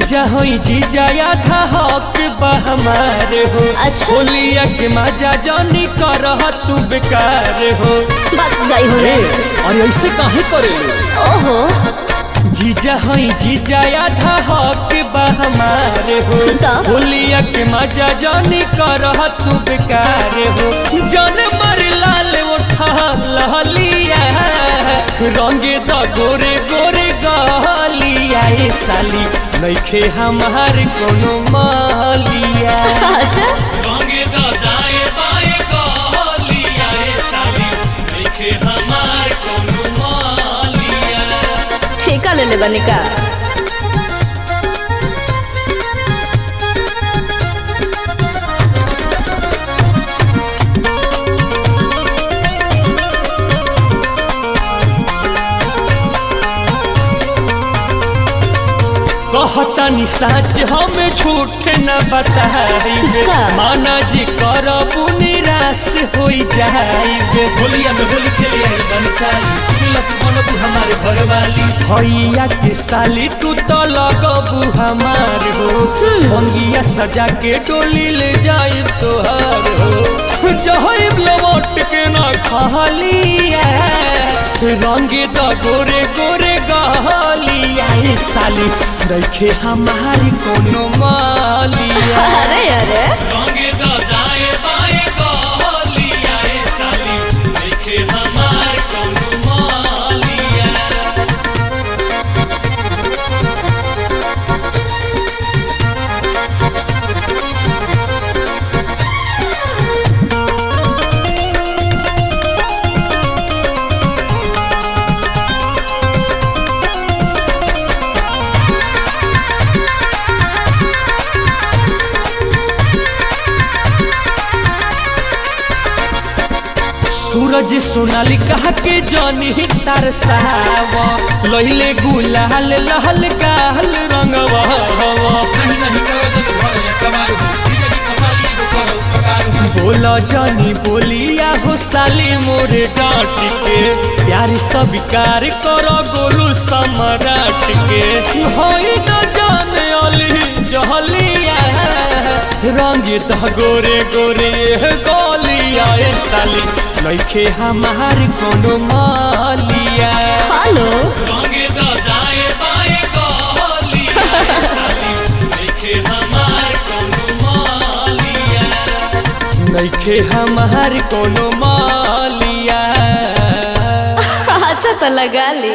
जीजा होई जीजा आधा हक बा हमारे हो। अच्छा। होलिया के मजा जानी करह तू बेकार हो। बात जाई हो रे। अरे ऐसे काहे करे? ओहो जीजा होई जीजा आधा हक बा हमारे हो। होलिया के मजा जानी करह तू बेकार हो। जन मर लाल उठा लहलिया रंगे द गोरे गोरे गलिया ए साली नइखे हमार कोनो मालिया। अच्छा रंगे द दाए बाए गलिया ए साली नइखे हमार कोनो मालिया। ठेका ले ले बने का। कहतनी सच हमें झूठ न बताइबे। माना जी करबू निराश होई जाइबे। होलिया में होली खेले आई बनसाली सुनलक बनबू हमारे घरवाली। भैया के साली तू तो लगबू हमार हो। मंगिया सजा के डोली ले जाइब तोहार हो। जहिब लौट के ना खालिया रंगे द गोरे गोरे गलिया ए साली नइखे हमारी कोनो मालिया। अरे अरे रंगे द दाए बाए गलिया ए साली नइखे हमार कोनो मालिया। सूरज सोनाली कहा के जानी तरसावा लहिले गुलाल लहल गाल रंगवा। नहीं नहीं करो जब घर में कमाल हो जीजा जी कसाली को करो पकार हो। बोला जानी बोलिया हो साली मोरे डांट के प्यार स्वीकार करो गोलू सम्राट के। होई न जाने अली जहलिया रंगे द गोरे गोरे गलिया ए साली नइखे हमार कोनो मालिया। हेलो रंगे द दाए बाए गलिया ए साली नइखे हमार कोनो मालिया। नइखे हमार कोनो मालिया। अच्छा तो लगा ले।